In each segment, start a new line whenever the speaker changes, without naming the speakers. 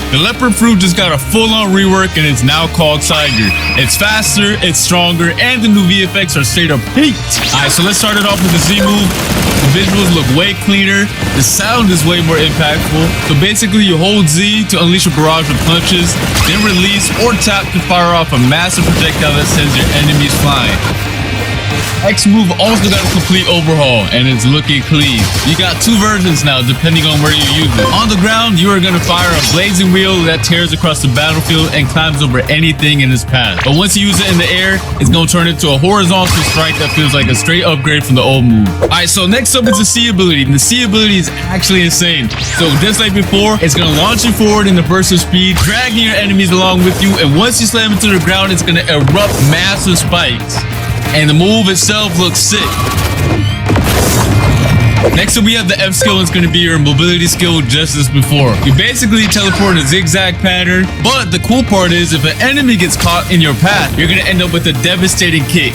The leopard fruit just got a full-on rework and it's now called Tiger. It's faster, it's stronger, and the new VFX are straight up peaked. Alright, so let's start it off with the Z move. The visuals look way cleaner. The sound is way more impactful. So basically you hold Z to unleash a barrage of punches, then release or tap to fire off a massive projectile that sends your enemies flying. X move also got a complete overhaul and it's looking clean. You got two versions now depending on where you use it. On the ground, you are going to fire a blazing wheel that tears across the battlefield and climbs over anything in its path. But once you use it in the air, it's going to turn into a horizontal strike that feels like a straight upgrade from the old move. Alright, so next up is the C ability. And the C ability is actually insane. So just like before, it's going to launch you forward in a burst of speed, dragging your enemies along with you, and once you slam into the ground, it's going to erupt massive spikes. And the move itself looks sick. Next up, we have the F skill. It's going to be your mobility skill just as before. You basically teleport in a zigzag pattern, but the cool part is if an enemy gets caught in your path, you're going to end up with a devastating kick.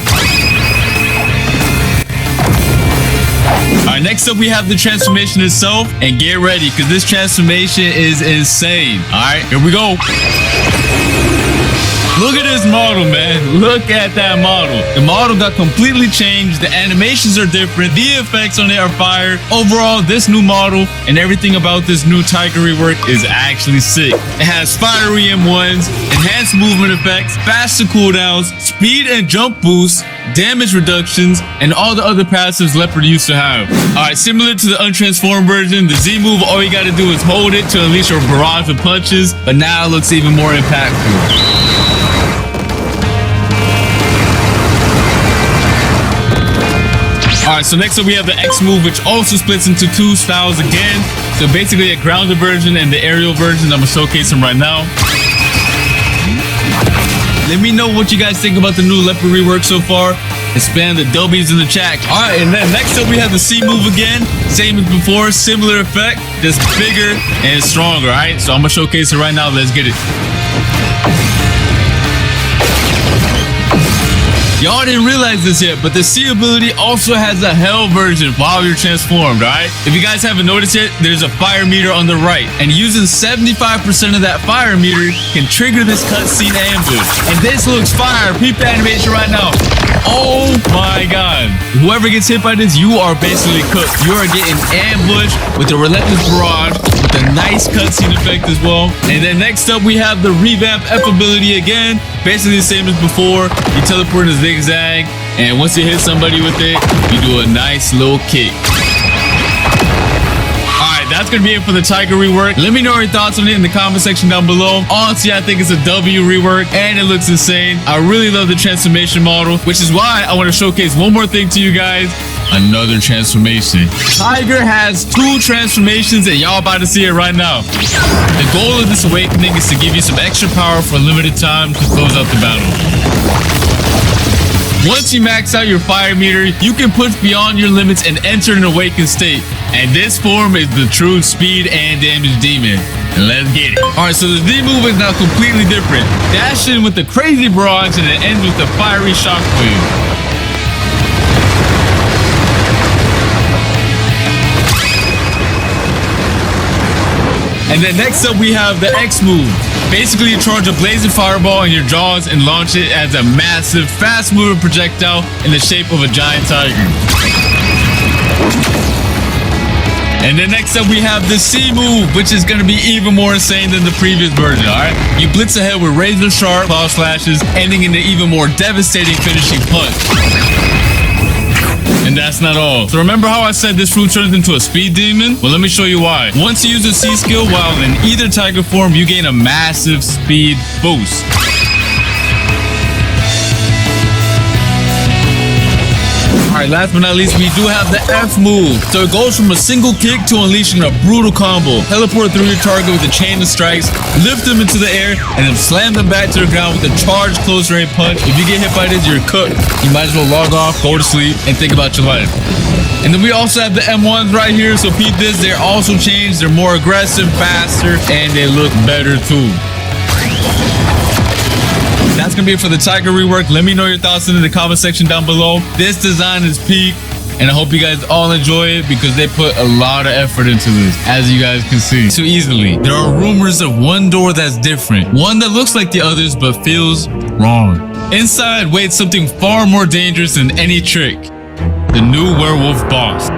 Alright, next up we have the transformation itself, and get ready because this transformation is insane. Alright, here we go. Look at this model, man. Look at that model. The model got completely changed. The animations are different. The effects on it are fire. Overall, this new model and everything about this new Tiger rework is actually sick. It has fiery M1s, enhanced movement effects, faster cooldowns, speed and jump boosts, damage reductions, and all the other passives Leopard used to have. Alright, similar to the untransformed version, the Z move, all you gotta do is hold it to unleash a barrage of punches, but now it looks even more impactful. Alright, so next up we have the X move, which also splits into two styles again. So basically a grounded version and the aerial version. I'm gonna showcase them right now. Let me know what you guys think about the new Leopard rework so far, and spam the W's in the chat. Alright, and then next up we have the C move again. Same as before, similar effect, just bigger and stronger. Alright, so I'm gonna showcase it right now. Let's get it. Y'all didn't realize this yet, but the C ability also has a hell version while you're transformed, alright? If you guys haven't noticed yet, there's a fire meter on the right, and using 75% of that fire meter can trigger this cutscene ambush. And this looks fire. Peep the animation right now. Oh my god. Whoever gets hit by this, you are basically cooked. You are getting ambushed with a relentless barrage, with a nice cutscene effect as well. And then next up, we have the revamp F ability again. Basically the same as before. You teleport in a zigzag, and once you hit somebody with it, you do a nice little kick. Alright, that's gonna be it for the Tiger rework. Let me know your thoughts on it in the comment section down below. Honestly, I think it's a W rework, and it looks insane. I really love the transformation model, which is why I want to showcase one more thing to you guys. Another transformation. Tiger has two transformations, and y'all about to see it right now. The goal of this awakening is to give you some extra power for a limited time to close out the battle. Once you max out your fire meter, you can push beyond your limits and enter an awakened state. And this form is the true speed and damage demon. Let's get it. Alright, so the Z move is now completely different. Dash in with the crazy barrage and it ends with the fiery shockwave. And then next up we have the X move. Basically you charge a blazing fireball in your jaws and launch it as a massive, fast moving projectile in the shape of a giant tiger. And then next up we have the C move, which is going to be even more insane than the previous version, alright? You blitz ahead with razor sharp claw slashes, ending in an even more devastating finishing punch. And that's not all. So remember how I said this fruit turns into a speed demon? Well, let me show you why. Once you use the C skill while in either tiger form, you gain a massive speed boost. Alright, last but not least, we do have the F move. So it goes from a single kick to unleashing a brutal combo. Teleport through your target with a chain of strikes, lift them into the air, and then slam them back to the ground with a charged close range punch. If you get hit by this, you're cooked. You might as well log off, go to sleep, and think about your life. And then we also have the M1s right here. So peep this, they're also changed. They're more aggressive, faster, and they look better too. That's gonna be it for the Tiger rework. Let me know your thoughts in the comment section down below. This design is peak. and I hope you guys all enjoy it because they put a lot of effort into this, as you guys can see so easily. There are rumors of one door that's different, one that looks like the others but feels wrong. Inside waits something far more dangerous than any trick: the new werewolf boss.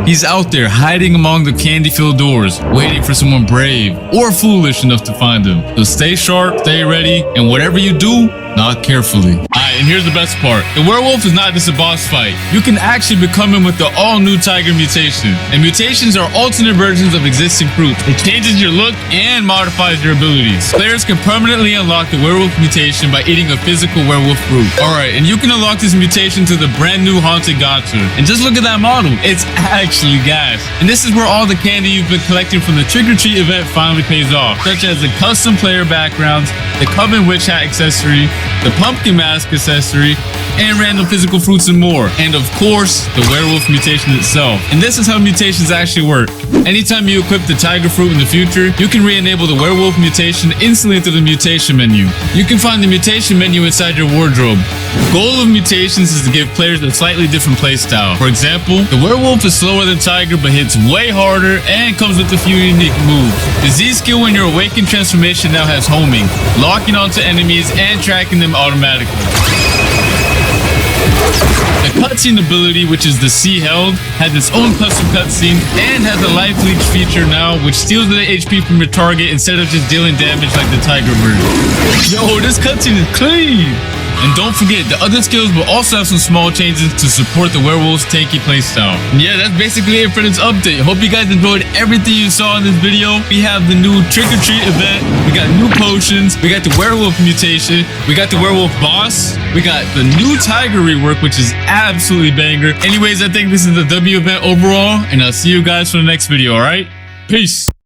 He's out there hiding among the candy-filled doors, waiting for someone brave or foolish enough to find him. So stay sharp, stay ready, and whatever you do, knock carefully. Alright, and here's the best part. The werewolf is not just a boss fight. You can actually become him with the all-new tiger mutation. And mutations are alternate versions of existing fruits. It changes your look and modifies your abilities. Players can permanently unlock the werewolf mutation by eating a physical werewolf fruit. Alright, and you can unlock this mutation to the brand new haunted gacha. And just look at that model. It's actually gas. And this is where all the candy you've been collecting from the trick-or-treat event finally pays off, such as the custom player backgrounds, the Coven Witch Hat accessory, the pumpkin mask accessory, and random physical fruits and more. And of course, the werewolf mutation itself. And this is how mutations actually work. Anytime you equip the tiger fruit in the future, you can re-enable the werewolf mutation instantly through the mutation menu. You can find the mutation menu inside your wardrobe. The goal of mutations is to give players a slightly different playstyle. For example, the werewolf is slower than tiger but hits way harder and comes with a few unique moves. The Z skill when your awakened transformation now has homing, locking onto enemies and tracking them automatically. The cutscene ability, which is the C held, has its own custom cutscene and has a life leech feature now, which steals the HP from your target instead of just dealing damage like the tiger version. Yo, this cutscene is clean! And don't forget, the other skills will also have some small changes to support the werewolf's tanky playstyle. And yeah, that's basically it for this update. Hope you guys enjoyed everything you saw in this video. We have the new trick-or-treat event. We got new potions. We got the werewolf mutation. We got the werewolf boss. We got the new tiger rework, which is absolutely banger. Anyways, I think this is the W event overall, and I'll see you guys for the next video, alright? Peace!